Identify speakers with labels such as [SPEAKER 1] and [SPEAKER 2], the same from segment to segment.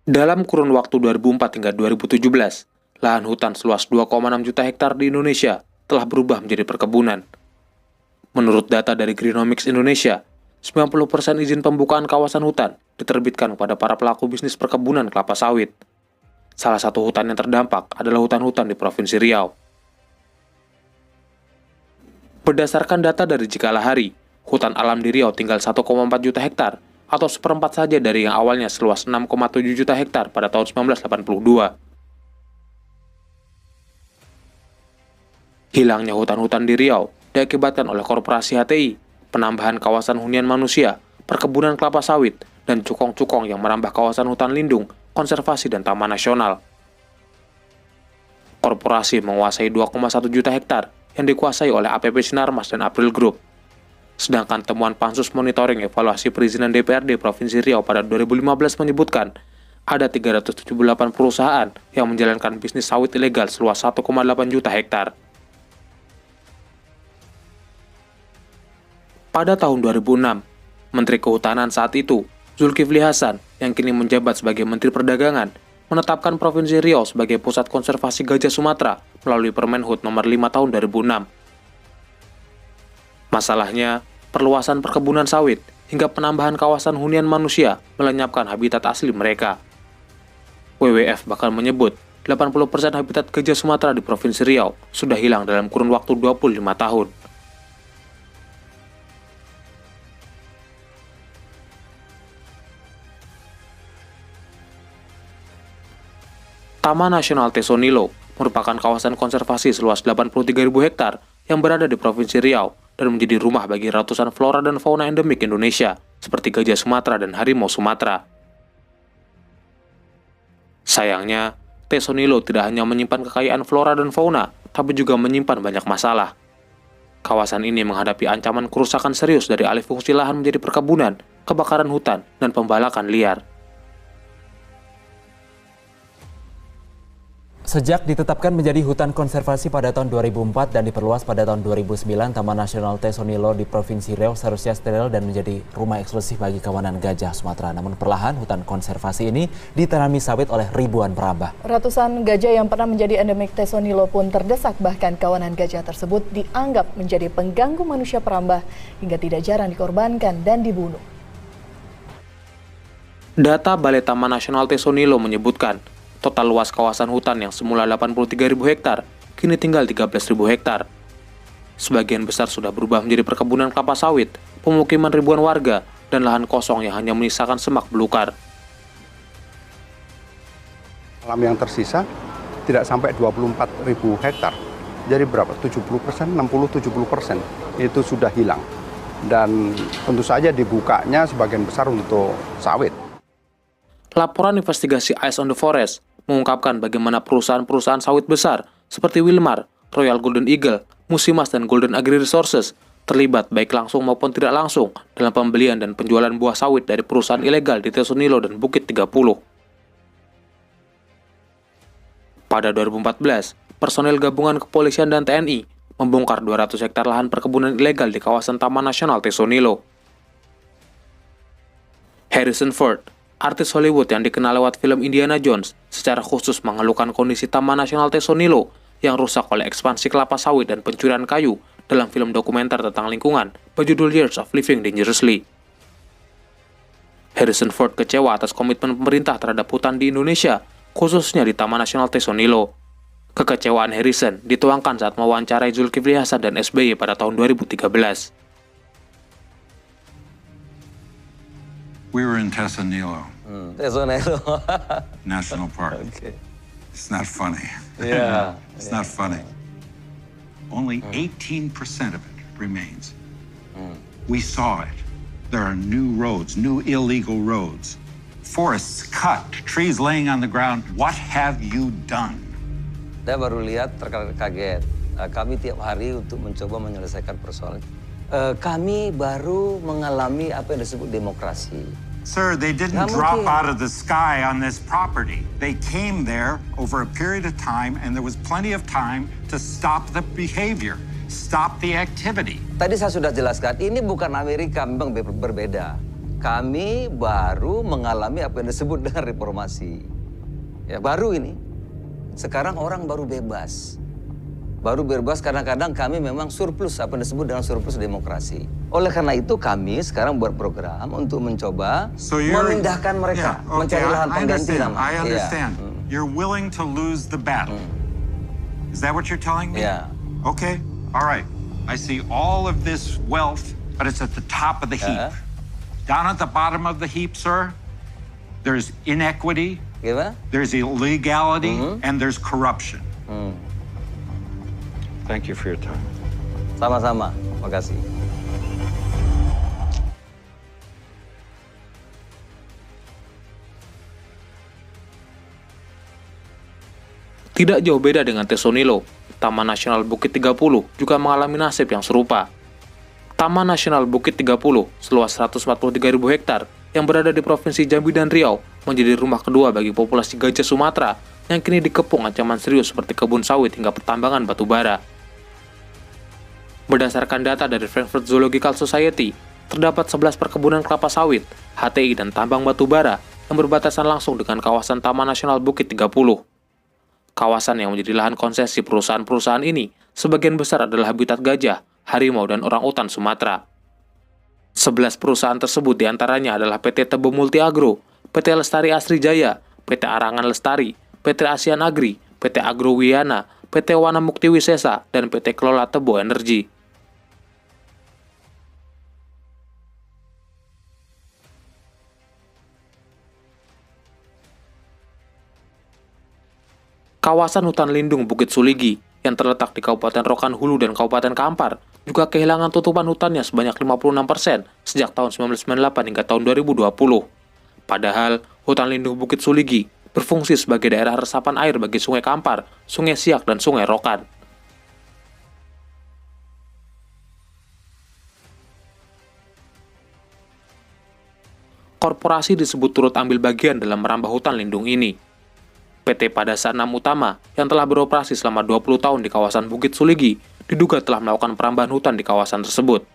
[SPEAKER 1] Dalam kurun waktu 2004 hingga 2017, lahan hutan seluas 2,6 juta hektar di Indonesia telah berubah menjadi perkebunan. Menurut data dari Greenomix Indonesia, 90% izin pembukaan kawasan hutan diterbitkan kepada para pelaku bisnis perkebunan kelapa sawit. Salah satu hutan yang terdampak adalah hutan-hutan di Provinsi Riau. Berdasarkan data dari Jekalahari, hutan alam di Riau tinggal 1,4 juta hektar, atau seperempat saja dari yang awalnya seluas 6,7 juta hektar pada tahun 1982. Hilangnya hutan-hutan di Riau diakibatkan oleh korporasi HTI, penambahan kawasan hunian manusia, perkebunan kelapa sawit, dan cukong-cukong yang merambah kawasan hutan lindung, konservasi, dan taman nasional. Korporasi menguasai 2,1 juta hektar yang dikuasai oleh APP Sinarmas dan April Group. Sedangkan temuan Pansus Monitoring Evaluasi Perizinan DPRD Provinsi Riau pada 2015 menyebutkan ada 378 perusahaan yang menjalankan bisnis sawit ilegal seluas 1,8 juta hektar. Pada tahun 2006, Menteri Kehutanan saat itu, Zulkifli Hasan, yang kini menjabat sebagai Menteri Perdagangan, menetapkan Provinsi Riau sebagai pusat konservasi gajah Sumatera melalui Permenhub nomor 5 tahun 2006. Masalahnya, perluasan perkebunan sawit hingga penambahan kawasan hunian manusia melenyapkan habitat asli mereka. WWF bahkan menyebut 80% habitat gajah Sumatera di Provinsi Riau sudah hilang dalam kurun waktu 25 tahun. Taman Nasional Tesonilo merupakan kawasan konservasi seluas 83.000 hektar yang berada di Provinsi Riau dan menjadi rumah bagi ratusan flora dan fauna endemik Indonesia, seperti gajah Sumatera dan harimau Sumatera. Sayangnya, Tesonilo tidak hanya menyimpan kekayaan flora dan fauna, tapi juga menyimpan banyak masalah. Kawasan ini menghadapi ancaman kerusakan serius dari alih fungsi lahan menjadi perkebunan, kebakaran hutan, dan pembalakan liar.
[SPEAKER 2] Sejak ditetapkan menjadi hutan konservasi pada tahun 2004 dan diperluas pada tahun 2009, Taman Nasional Tesonilo di Provinsi Riau seharusnya steril dan menjadi rumah eksklusif bagi kawanan gajah Sumatera. Namun perlahan hutan konservasi ini ditanami sawit oleh ribuan perambah.
[SPEAKER 3] Ratusan gajah yang pernah menjadi endemik Tesonilo pun terdesak, bahkan kawanan gajah tersebut dianggap menjadi pengganggu manusia perambah hingga tidak jarang dikorbankan dan dibunuh.
[SPEAKER 1] Data Balai Taman Nasional Tesonilo menyebutkan, total luas kawasan hutan yang semula 83.000 hektar, kini tinggal 13.000 hektar. Sebagian besar sudah berubah menjadi perkebunan kelapa sawit, pemukiman ribuan warga, dan lahan kosong yang hanya menyisakan semak belukar.
[SPEAKER 4] Alam yang tersisa tidak sampai 24.000 hektar. Jadi berapa? 70%, 60-70% itu sudah hilang. Dan tentu saja dibukanya sebagian besar untuk sawit.
[SPEAKER 1] Laporan investigasi Eyes on the Forest mengungkapkan bagaimana perusahaan-perusahaan sawit besar seperti Wilmar, Royal Golden Eagle, Musimas, dan Golden Agri Resources terlibat baik langsung maupun tidak langsung dalam pembelian dan penjualan buah sawit dari perusahaan ilegal di Tesonilo dan Bukit 30. Pada 2014, personel gabungan kepolisian dan TNI membongkar 200 hektar lahan perkebunan ilegal di kawasan Taman Nasional Tesonilo. Harrison Ford, artis Hollywood yang dikenal lewat film Indiana Jones, secara khusus mengeluhkan kondisi Taman Nasional Tesonilo yang rusak oleh ekspansi kelapa sawit dan pencurian kayu dalam film dokumenter tentang lingkungan berjudul Years of Living Dangerously. Harrison Ford kecewa atas komitmen pemerintah terhadap hutan di Indonesia, khususnya di Taman Nasional Tesonilo. Kekecewaan Harrison dituangkan saat mewawancarai Zulkifli Hasan dan SBY pada tahun 2013.
[SPEAKER 5] We were in Tesonilo
[SPEAKER 6] Tesonilo.
[SPEAKER 5] National Park.
[SPEAKER 6] Okay.
[SPEAKER 5] It's not funny.
[SPEAKER 6] Yeah.
[SPEAKER 5] It's not funny. Only 18% of it remains. We saw it. There are new roads, new illegal roads. Forests cut, trees laying on the ground. What have you done?
[SPEAKER 6] Saya baru lihat terkaget. Kami tiap hari untuk mencoba menyelesaikan persoalan. Kami baru mengalami apa yang disebut demokrasi.
[SPEAKER 5] Sir, they didn't drop out of the sky on this property. They came there over a period of time, and there was plenty of time to stop the behavior, stop the activity.
[SPEAKER 6] Tadi saya sudah jelaskan, ini bukan Amerika, memang berbeda. kami baru mengalami apa yang disebut dengan reformasi. Ya, baru ini. Sekarang orang baru bebas. Baru bebas, kadang-kadang kami memang surplus, apa yang disebut dengan surplus demokrasi. Oleh karena itu kami sekarang buat program untuk mencoba memindahkan mereka, mencari lahan pengganti nama.
[SPEAKER 5] I understand. You're willing to lose the battle. Is that what you're telling me?
[SPEAKER 6] Yeah.
[SPEAKER 5] Okay, all right. I see all of this wealth, but it's at the top of the heap. Down at the bottom of the heap, sir, there's inequity,
[SPEAKER 6] Gimana?
[SPEAKER 5] there's illegality, and there's corruption. Thank you for your time.
[SPEAKER 6] Sama-sama, makasih.
[SPEAKER 1] Tidak jauh beda dengan Tesonilo, Taman Nasional Bukit 30 juga mengalami nasib yang serupa. Taman Nasional Bukit 30 seluas 143.000 hektar yang berada di Provinsi Jambi dan Riau menjadi rumah kedua bagi populasi gajah Sumatera yang kini dikepung ancaman serius seperti kebun sawit hingga pertambangan batu bara. Berdasarkan data dari Frankfurt Zoological Society, terdapat 11 perkebunan kelapa sawit, HTI, dan tambang batu bara yang berbatasan langsung dengan kawasan Taman Nasional Bukit 30. Kawasan yang menjadi lahan konsesi perusahaan-perusahaan ini sebagian besar adalah habitat gajah, harimau, dan orangutan Sumatera. 11 perusahaan tersebut diantaranya adalah PT Tebo Multi Agro, PT Lestari Asri Jaya, PT Arangan Lestari, PT Asian Agri, PT Agro Wiyana, PT Wana Mukti Wisesa, dan PT Kelola Tebo Energi. Kawasan hutan lindung Bukit Suligi yang terletak di Kabupaten Rokan Hulu dan Kabupaten Kampar juga kehilangan tutupan hutannya sebanyak 56% sejak tahun 1998 hingga tahun 2020. Padahal, hutan lindung Bukit Suligi berfungsi sebagai daerah resapan air bagi Sungai Kampar, Sungai Siak, dan Sungai Rokan. Korporasi disebut turut ambil bagian dalam merambah hutan lindung ini. PT Padasa 6 Utama yang telah beroperasi selama 20 tahun di kawasan Bukit Suligi diduga telah melakukan perambahan hutan di kawasan tersebut.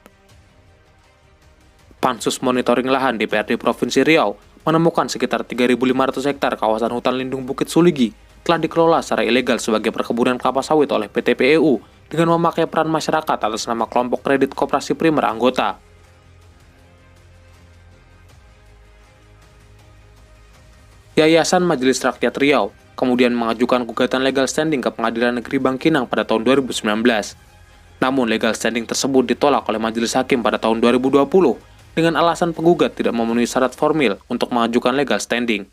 [SPEAKER 1] Pansus Monitoring Lahan DPRD Provinsi Riau menemukan sekitar 3.500 hektar kawasan hutan lindung Bukit Suligi telah dikelola secara ilegal sebagai perkebunan kelapa sawit oleh PT PEU dengan memakai peran masyarakat atas nama kelompok kredit koperasi primer anggota. Yayasan Majelis Rakyat Riau kemudian mengajukan gugatan legal standing ke Pengadilan Negeri Bangkinang pada tahun 2019. Namun legal standing tersebut ditolak oleh Majelis Hakim pada tahun 2020 dengan alasan penggugat tidak memenuhi syarat formil untuk mengajukan legal standing.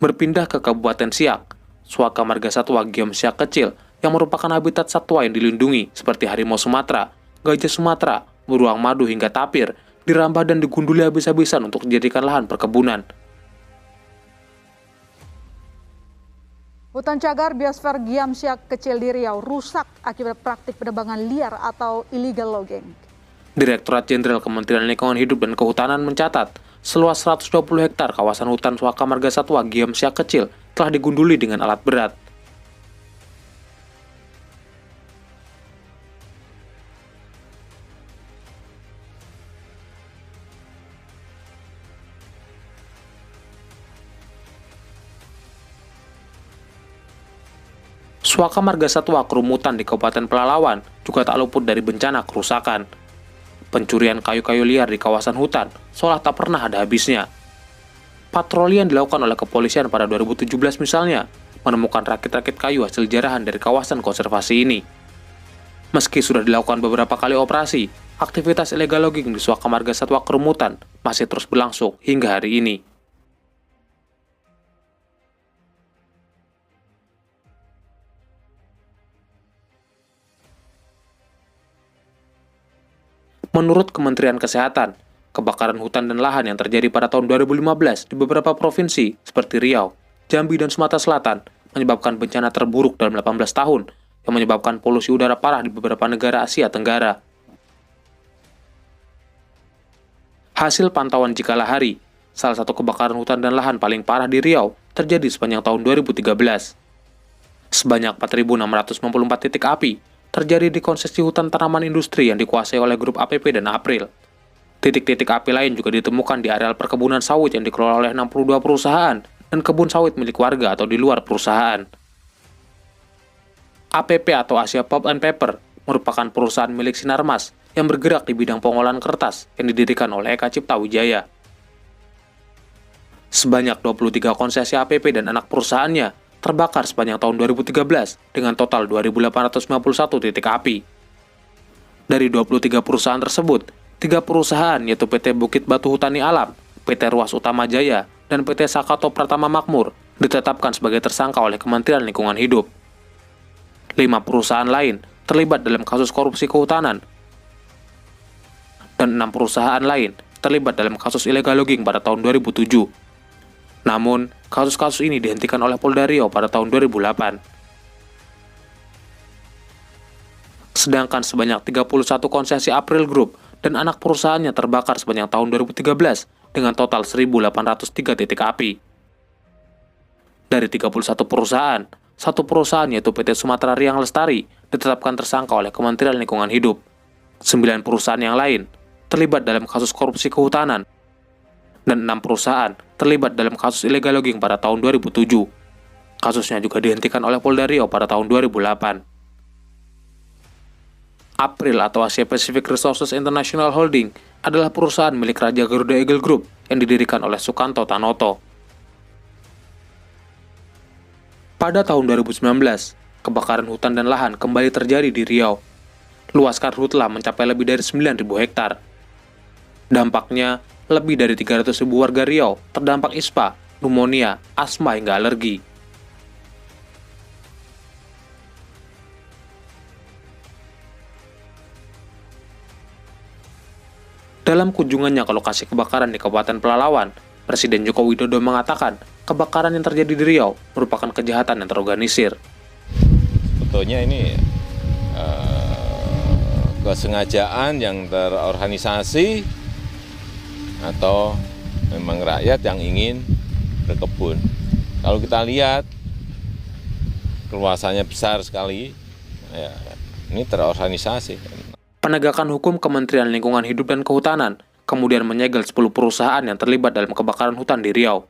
[SPEAKER 1] Berpindah ke Kabupaten Siak, Suaka Marga Satwa Giom Siak Kecil yang merupakan habitat satwa yang dilindungi seperti harimau Sumatera, gajah Sumatera, beruang madu hingga tapir, dirambah dan digunduli habis-habisan untuk dijadikan lahan perkebunan.
[SPEAKER 7] Hutan cagar biosfer Giom Siak Kecil di Riau rusak akibat praktik penebangan liar atau illegal logging.
[SPEAKER 1] Direktorat Jenderal Kementerian Lingkungan Hidup dan Kehutanan mencatat, seluas 120 hektar kawasan hutan Suaka Marga Satwa Giom Siak Kecil telah digunduli dengan alat berat. Suaka Marga Satwa Kerumutan di Kabupaten Pelalawan juga tak luput dari bencana kerusakan. Pencurian kayu-kayu liar di kawasan hutan seolah tak pernah ada habisnya. Patroli yang dilakukan oleh kepolisian pada 2017 misalnya, menemukan rakit-rakit kayu hasil jarahan dari kawasan konservasi ini. Meski sudah dilakukan beberapa kali operasi, aktivitas illegal logging di Suaka Marga Satwa Kerumutan masih terus berlangsung hingga hari ini. Menurut Kementerian Kesehatan, kebakaran hutan dan lahan yang terjadi pada tahun 2015 di beberapa provinsi seperti Riau, Jambi, dan Sumatera Selatan menyebabkan bencana terburuk dalam 18 tahun yang menyebabkan polusi udara parah di beberapa negara Asia Tenggara. Hasil pantauan Jikala Hari, salah satu kebakaran hutan dan lahan paling parah di Riau terjadi sepanjang tahun 2013. Sebanyak 4.694 titik api terjadi di konsesi hutan tanaman industri yang dikuasai oleh grup APP dan April. Titik-titik api lain juga ditemukan di areal perkebunan sawit yang dikelola oleh 62 perusahaan dan kebun sawit milik warga atau di luar perusahaan. APP atau Asia Pulp and Paper merupakan perusahaan milik Sinarmas yang bergerak di bidang pengolahan kertas yang didirikan oleh Eka Cipta Wijaya. Sebanyak 23 konsesi APP dan anak perusahaannya terbakar sepanjang tahun 2013 dengan total 2.851 titik api. Dari 23 perusahaan tersebut, 3 perusahaan yaitu PT Bukit Batu Hutani Alam, PT Ruas Utama Jaya, dan PT Sakato Pratama Makmur ditetapkan sebagai tersangka oleh Kementerian Lingkungan Hidup. 5 perusahaan lain terlibat dalam kasus korupsi kehutanan, dan 6 perusahaan lain terlibat dalam kasus illegal logging pada tahun 2007. Namun, kasus-kasus ini dihentikan oleh Polda Riau pada tahun 2008. Sedangkan sebanyak 31 konsesi April Group dan anak perusahaannya terbakar sepanjang tahun 2013 dengan total 1.803 titik api. Dari 31 perusahaan, 1 perusahaan yaitu PT Sumatera Riang Lestari ditetapkan tersangka oleh Kementerian Lingkungan Hidup. 9 perusahaan yang lain terlibat dalam kasus korupsi kehutanan, dan 6 perusahaan terlibat dalam kasus illegal logging pada tahun 2007. Kasusnya juga dihentikan oleh Polda Riau pada tahun 2008. April atau Asia Pacific Resources International Holding adalah perusahaan milik Raja Garuda Eagle Group yang didirikan oleh Sukanto Tanoto. Pada tahun 2019, kebakaran hutan dan lahan kembali terjadi di Riau. Luas karhutla mencapai lebih dari 9.000 hektar. Dampaknya, lebih dari 300.000 warga Riau terdampak ispa, pneumonia, asma hingga alergi. Dalam kunjungannya ke lokasi kebakaran di Kabupaten Pelalawan, Presiden Joko Widodo mengatakan kebakaran yang terjadi di Riau merupakan kejahatan yang terorganisir.
[SPEAKER 8] Sebetulnya ini kesengajaan yang terorganisasi atau memang rakyat yang ingin berkebun. Kalau kita lihat keluasannya besar sekali, ya, ini terorganisasi.
[SPEAKER 1] Penegakan hukum Kementerian Lingkungan Hidup dan Kehutanan kemudian menyegel 10 perusahaan yang terlibat dalam kebakaran hutan di Riau.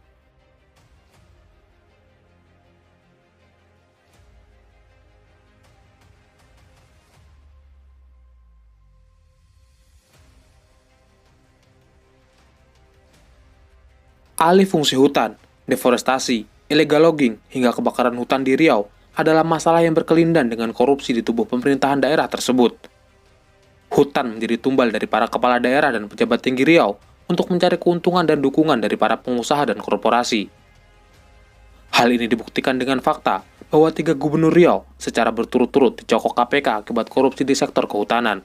[SPEAKER 1] Alih fungsi hutan, deforestasi, illegal logging, hingga kebakaran hutan di Riau adalah masalah yang berkelindan dengan korupsi di tubuh pemerintahan daerah tersebut. Hutan menjadi tumbal dari para kepala daerah dan pejabat tinggi Riau untuk mencari keuntungan dan dukungan dari para pengusaha dan korporasi. Hal ini dibuktikan dengan fakta bahwa 3 gubernur Riau secara berturut-turut dicokok KPK akibat korupsi di sektor kehutanan.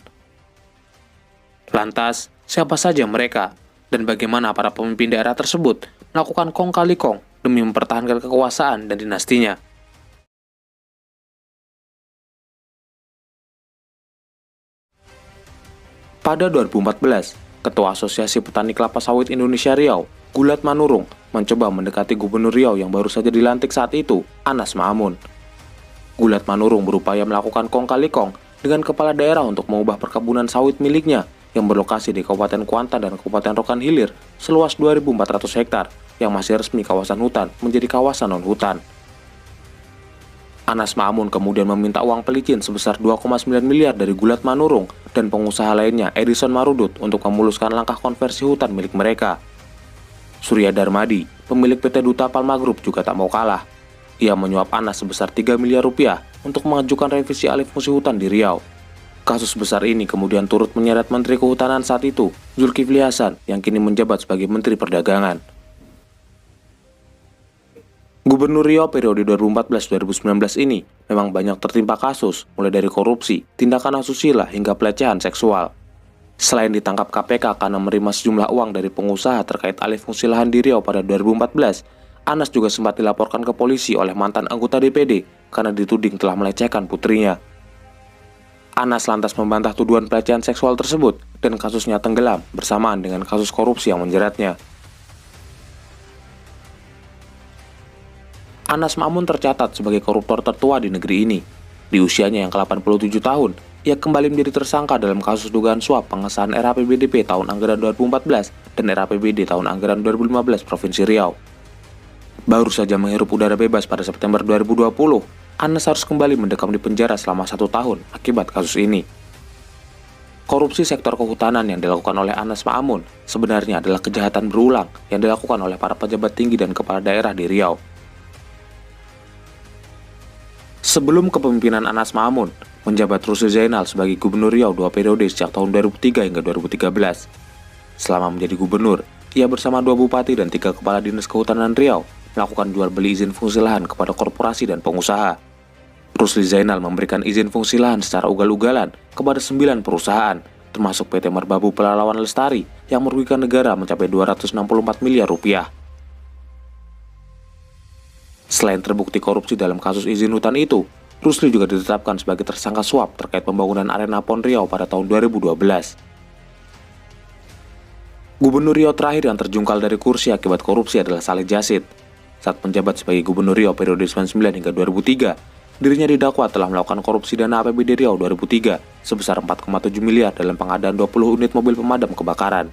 [SPEAKER 1] Lantas, siapa saja mereka? Dan bagaimana para pemimpin daerah tersebut melakukan kong kali kong demi mempertahankan kekuasaan dan dinastinya. Pada 2014, Ketua Asosiasi Petani Kelapa Sawit Indonesia Riau, Gulat Manurung, mencoba mendekati Gubernur Riau yang baru saja dilantik saat itu, Anas Ma'amun. Gulat Manurung berupaya melakukan kong kali kong dengan kepala daerah untuk mengubah perkebunan sawit miliknya yang berlokasi di Kabupaten Kuantan dan Kabupaten Rokan Hilir seluas 2.400 hektar yang masih resmi kawasan hutan menjadi kawasan non-hutan. Anas Ma'amun kemudian meminta uang pelicin sebesar 2,9 miliar dari Gulat Manurung dan pengusaha lainnya Edison Marudut untuk memuluskan langkah konversi hutan milik mereka. Surya Darmadi, pemilik PT Duta Palma Group juga tak mau kalah. Ia menyuap Anas sebesar 3 miliar rupiah untuk mengajukan revisi alih fungsi hutan di Riau. Kasus besar ini kemudian turut menyeret Menteri Kehutanan saat itu, Zulkifli Hasan, yang kini menjabat sebagai Menteri Perdagangan. Gubernur Riau periode 2014-2019 ini memang banyak tertimpa kasus, mulai dari korupsi, tindakan asusila, hingga pelecehan seksual. Selain ditangkap KPK karena menerima sejumlah uang dari pengusaha terkait alih fungsi lahan di Riau pada 2014, Anas juga sempat dilaporkan ke polisi oleh mantan anggota DPD karena dituding telah melecehkan putrinya. Anas lantas membantah tuduhan pelecehan seksual tersebut dan kasusnya tenggelam bersamaan dengan kasus korupsi yang menjeratnya. Anas Ma'amun tercatat sebagai koruptor tertua di negeri ini. Di usianya yang ke-87 tahun, ia kembali menjadi tersangka dalam kasus dugaan suap pengesahan RAPBDP tahun anggaran 2014 dan RAPBD tahun anggaran 2015 Provinsi Riau. Baru saja menghirup udara bebas pada September 2020, Anas harus kembali mendekam di penjara selama 1 tahun akibat kasus ini. Korupsi sektor kehutanan yang dilakukan oleh Anas Ma'amun sebenarnya adalah kejahatan berulang yang dilakukan oleh para pejabat tinggi dan kepala daerah di Riau. Sebelum kepemimpinan Anas Ma'amun, menjabat Rusli Zainal sebagai Gubernur Riau 2 periode sejak tahun 2003 hingga 2013. Selama menjadi gubernur, ia bersama 2 bupati dan 3 kepala dinas kehutanan Riau melakukan jual beli izin fungsi lahan kepada korporasi dan pengusaha. Rusli Zainal memberikan izin fungsi lahan secara ugal-ugalan kepada 9 perusahaan, termasuk PT Merbabu Pelalawan Lestari yang merugikan negara mencapai 264 miliar rupiah. Selain terbukti korupsi dalam kasus izin hutan itu, Rusli juga ditetapkan sebagai tersangka suap terkait pembangunan Arena PON Riau pada tahun 2012. Gubernur Riau terakhir yang terjungkal dari kursi akibat korupsi adalah Saleh Jasid. Saat menjabat sebagai Gubernur Riau periode 99 hingga 2003, dirinya didakwa telah melakukan korupsi dana APBD Riau 2003 sebesar 4,7 miliar dalam pengadaan 20 unit mobil pemadam kebakaran.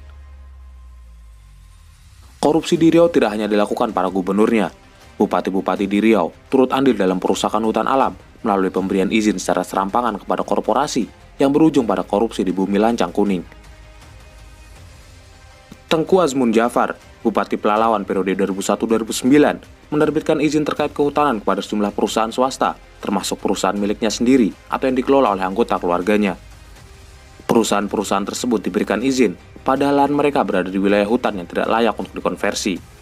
[SPEAKER 1] Korupsi di Riau tidak hanya dilakukan para gubernurnya. Bupati-bupati di Riau turut andil dalam perusakan hutan alam melalui pemberian izin secara serampangan kepada korporasi yang berujung pada korupsi di Bumi Lancang Kuning. Tengku Azmun Jafar, Bupati Pelalawan periode 2001-2009, menerbitkan izin terkait kehutanan kepada sejumlah perusahaan swasta, termasuk perusahaan miliknya sendiri atau yang dikelola oleh anggota keluarganya. Perusahaan-perusahaan tersebut diberikan izin, padahal lahan mereka berada di wilayah hutan yang tidak layak untuk dikonversi.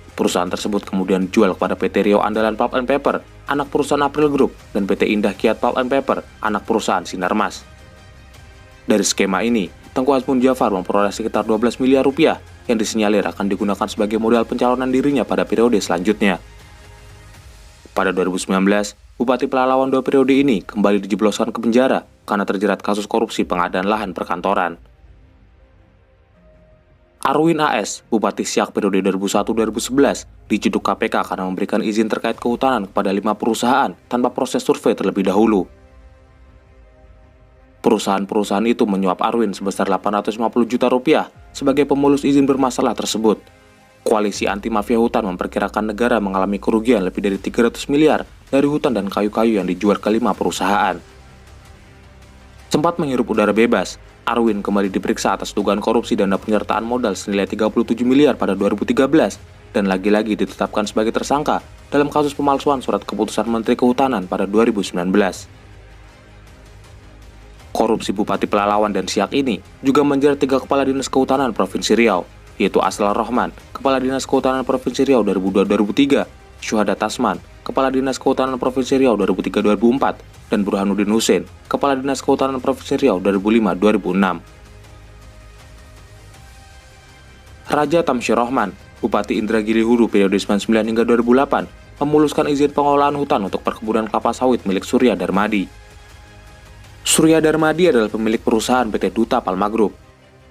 [SPEAKER 1] Perusahaan tersebut kemudian dijual kepada PT Riau Andalan Pulp & Paper, anak perusahaan April Group, dan PT Indah Kiat Pulp & Paper, anak perusahaan Sinarmas. Dari skema ini, Tengku Azmun Jafar memperoleh sekitar 12 miliar rupiah yang disinyalir akan digunakan sebagai modal pencalonan dirinya pada periode selanjutnya. Pada 2019, Bupati Pelalawan 2 periode ini kembali dijebloskan ke penjara karena terjerat kasus korupsi pengadaan lahan perkantoran. Arwin AS, Bupati Siak periode 2001-2011, diciduk KPK karena memberikan izin terkait kehutanan kepada 5 perusahaan tanpa proses survei terlebih dahulu. Perusahaan-perusahaan itu menyuap Arwin sebesar 850 juta rupiah sebagai pemulus izin bermasalah tersebut. Koalisi anti mafia hutan memperkirakan negara mengalami kerugian lebih dari 300 miliar dari hutan dan kayu-kayu yang dijual ke 5 perusahaan. Sempat menghirup udara bebas, Arwin kembali diperiksa atas dugaan korupsi dana penyertaan modal senilai 37 miliar pada 2013 dan lagi-lagi ditetapkan sebagai tersangka dalam kasus pemalsuan surat keputusan Menteri Kehutanan pada 2019. Korupsi Bupati Pelalawan dan Siak ini juga menjerat 3 kepala dinas kehutanan Provinsi Riau, yaitu Aslar Rohman, Kepala Dinas Kehutanan Provinsi Riau 2002-2003, Syuhada Tasman, Kepala Dinas Kehutanan Provinsi Riau 2003-2004, dan Burhanuddin Hussein, Kepala Dinas Kehutanan Provinsi Riau 2005-2006. Raja Tamsir Rohman, Bupati Indragiri Hulu periode 99 hingga 2008, memuluskan izin pengelolaan hutan untuk perkebunan kelapa sawit milik Surya Darmadi. Surya Darmadi adalah pemilik perusahaan PT Duta Palma Group.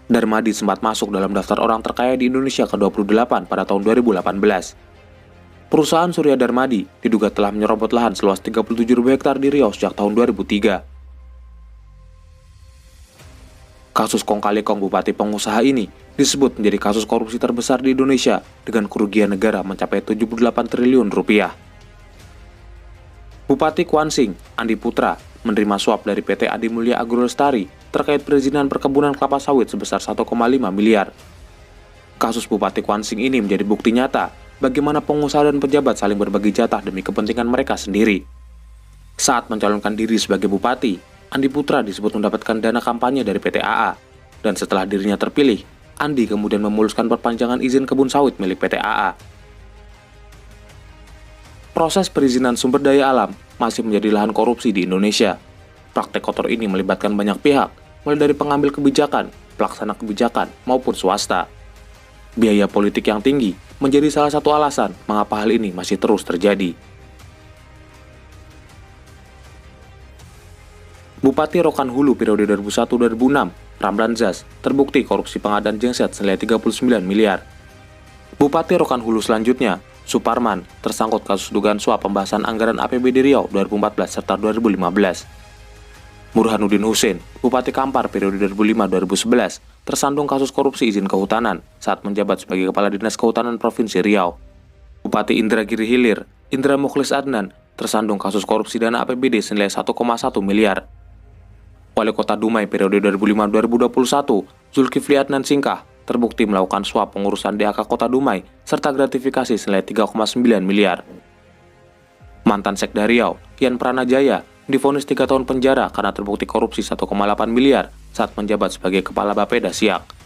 [SPEAKER 1] Darmadi sempat masuk dalam daftar orang terkaya di Indonesia ke-28 pada tahun 2018. Perusahaan Surya Darmadi diduga telah menyerobot lahan seluas 37.000 hektar di Riau sejak tahun 2003. Kasus Kong Kali Kong Bupati Pengusaha ini disebut menjadi kasus korupsi terbesar di Indonesia dengan kerugian negara mencapai 78 triliun rupiah. Bupati Kuansing, Andi Putra, menerima suap dari PT Adi Mulya Agro Lestari terkait perizinan perkebunan kelapa sawit sebesar 1,5 miliar. Kasus Bupati Kuansing ini menjadi bukti nyata bagaimana pengusaha dan pejabat saling berbagi jatah demi kepentingan mereka sendiri. Saat mencalonkan diri sebagai bupati, Andi Putra disebut mendapatkan dana kampanye dari PT AA, dan setelah dirinya terpilih, Andi kemudian memuluskan perpanjangan izin kebun sawit milik PT AA. Proses perizinan sumber daya alam masih menjadi lahan korupsi di Indonesia. Praktek kotor ini melibatkan banyak pihak, mulai dari pengambil kebijakan, pelaksana kebijakan, maupun swasta. Biaya politik yang tinggi menjadi salah satu alasan mengapa hal ini masih terus terjadi. Bupati Rokan Hulu periode 2001-2006, Ramlan Zaz, terbukti korupsi pengadaan genset senilai 39 miliar. Bupati Rokan Hulu selanjutnya, Suparman tersangkut kasus dugaan suap pembahasan anggaran APBD Riau 2014 serta 2015. Burhanuddin Hussein, Bupati Kampar periode 2005-2011, tersandung kasus korupsi izin kehutanan saat menjabat sebagai Kepala Dinas Kehutanan Provinsi Riau. Bupati Indragiri Hilir, Indra Mukhlis Adnan, tersandung kasus korupsi dana APBD senilai 1,1 miliar. Wali Kota Dumai periode 2005-2021, Zulkifli Adnan Singkah, terbukti melakukan suap pengurusan DAK Kota Dumai serta gratifikasi senilai 3,9 miliar. Mantan Sekda Riau, Yan Pranajaya, divonis 3 tahun penjara karena terbukti korupsi 1,8 miliar saat menjabat sebagai Kepala Bapeda Siak.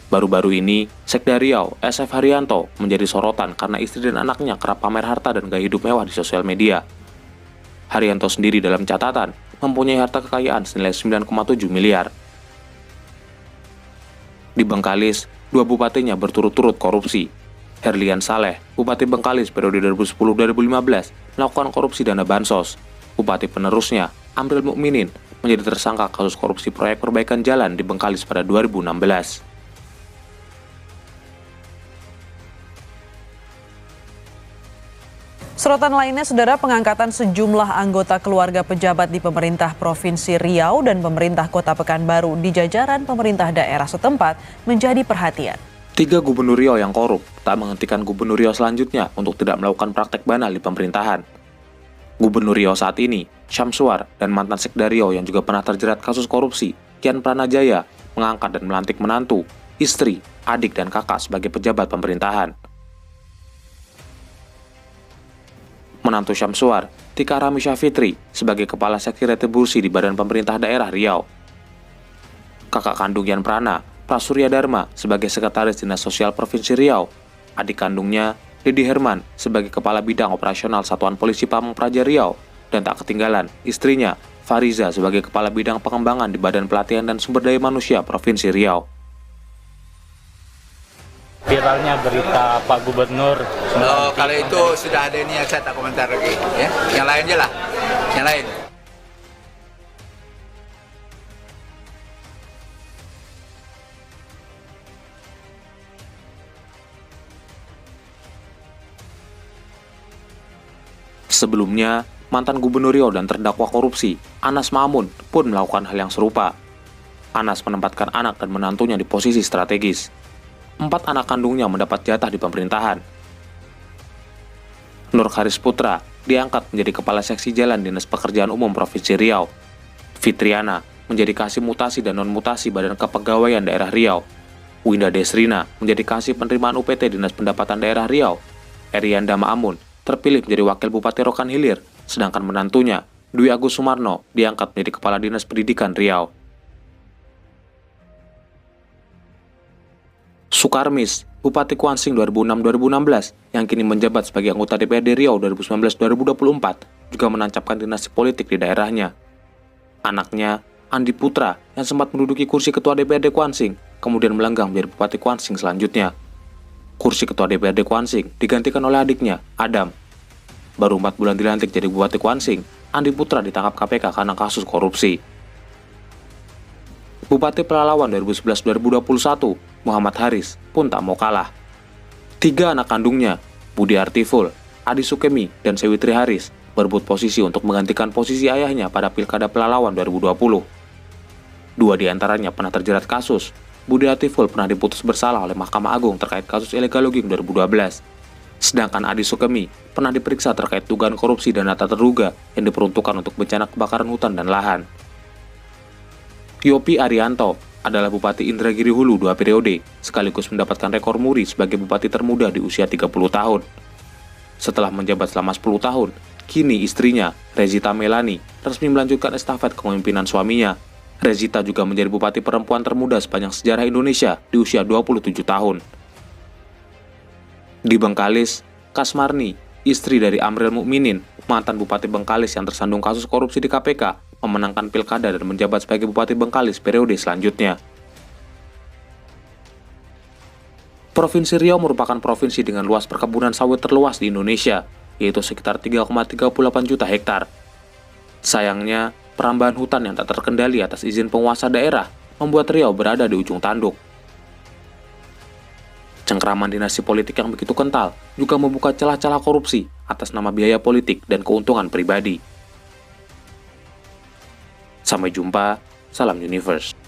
[SPEAKER 1] Baru-baru ini, Sekda Riau, SF Haryanto, menjadi sorotan karena istri dan anaknya kerap pamer harta dan gaya hidup mewah di sosial media. Haryanto sendiri dalam catatan mempunyai harta kekayaan senilai 9,7 miliar. Di Bengkalis, 2 bupatinya berturut-turut korupsi. Herlian Saleh, Bupati Bengkalis periode 2010-2015, melakukan korupsi dana bansos. Bupati penerusnya, Amril Mukminin, menjadi tersangka kasus korupsi proyek perbaikan jalan di Bengkalis pada 2016.
[SPEAKER 9] Sorotan lainnya, saudara, pengangkatan sejumlah anggota keluarga pejabat di pemerintah Provinsi Riau dan pemerintah Kota Pekanbaru di jajaran pemerintah daerah setempat menjadi perhatian.
[SPEAKER 1] 3 gubernur Riau yang korup tak menghentikan gubernur Riau selanjutnya untuk tidak melakukan praktek banal di pemerintahan. Gubernur Riau saat ini, Syamsuar, dan mantan Sekda Riau yang juga pernah terjerat kasus korupsi, Kian Pranajaya, mengangkat dan melantik menantu, istri, adik, dan kakak sebagai pejabat pemerintahan. Menantu Syamsuar, Tika Ramisya Fitri, sebagai Kepala Seksi Retribusi di Badan Pemerintah Daerah Riau. Kakak kandung Yan Prana, Prasurya Dharma, sebagai Sekretaris Dinas Sosial Provinsi Riau. Adik kandungnya, Dedi Herman, sebagai Kepala Bidang Operasional Satuan Polisi Pamung Praja Riau. Dan tak ketinggalan, istrinya, Fariza, sebagai Kepala Bidang Pengembangan di Badan Pelatihan dan Sumber Daya Manusia Provinsi Riau.
[SPEAKER 10] Viralnya berita Pak Gubernur.
[SPEAKER 11] Kalau itu sudah ada ini yang saya tak komentar lagi. Ya, yang lain aja lah. Yang lain.
[SPEAKER 1] Sebelumnya, mantan Gubernur Riau dan terdakwa korupsi, Anas Mamun, pun melakukan hal yang serupa. Anas menempatkan anak dan menantunya di posisi strategis. 4 anak kandungnya mendapat jatah di pemerintahan. Nur Haris Putra diangkat menjadi Kepala Seksi Jalan Dinas Pekerjaan Umum Provinsi Riau. Fitriana menjadi Kasih Mutasi dan Non-Mutasi Badan Kepegawaian Daerah Riau. Winda Desrina menjadi Kasih Penerimaan UPT Dinas Pendapatan Daerah Riau. Erianda Maamun terpilih menjadi Wakil Bupati Rokan Hilir, sedangkan menantunya, Dwi Agus Sumarno, diangkat menjadi Kepala Dinas Pendidikan Riau. Sukarmis, Bupati Kuansing 2006-2016, yang kini menjabat sebagai anggota DPRD Riau 2019-2024, juga menancapkan dinasti politik di daerahnya. Anaknya, Andi Putra, yang sempat menduduki kursi Ketua DPRD Kuansing, kemudian melenggang menjadi Bupati Kuansing selanjutnya. Kursi Ketua DPRD Kuansing digantikan oleh adiknya, Adam. Baru 4 bulan dilantik jadi Bupati Kuansing, Andi Putra ditangkap KPK karena kasus korupsi. Bupati Pelalawan 2011-2021, Muhammad Haris, pun tak mau kalah. 3 anak kandungnya, Budi Artiful, Adi Sukemi, dan Sewitri Haris, berebut posisi untuk menggantikan posisi ayahnya pada Pilkada Pelalawan 2020. 2 diantaranya pernah terjerat kasus. Budi Artiful pernah diputus bersalah oleh Mahkamah Agung terkait kasus illegal logging 2012. Sedangkan Adi Sukemi pernah diperiksa terkait dugaan korupsi dana tak terduga yang diperuntukkan untuk bencana kebakaran hutan dan lahan. Yopi Arianto adalah Bupati Indragiri Hulu 2 periode, sekaligus mendapatkan rekor muri sebagai Bupati termuda di usia 30 tahun. Setelah menjabat selama 10 tahun, kini istrinya, Rezita Melani, resmi melanjutkan estafet kepemimpinan suaminya. Rezita juga menjadi Bupati perempuan termuda sepanjang sejarah Indonesia di usia 27 tahun. Di Bengkalis, Kasmarni, istri dari Amril Mukminin, mantan Bupati Bengkalis yang tersandung kasus korupsi di KPK, memenangkan pilkada dan menjabat sebagai Bupati Bengkalis periode selanjutnya. Provinsi Riau merupakan provinsi dengan luas perkebunan sawit terluas di Indonesia, yaitu sekitar 3,38 juta hektar. Sayangnya, perambahan hutan yang tak terkendali atas izin penguasa daerah membuat Riau berada di ujung tanduk. Cengkraman dinasti politik yang begitu kental juga membuka celah-celah korupsi atas nama biaya politik dan keuntungan pribadi. Sampai jumpa, salam Universe.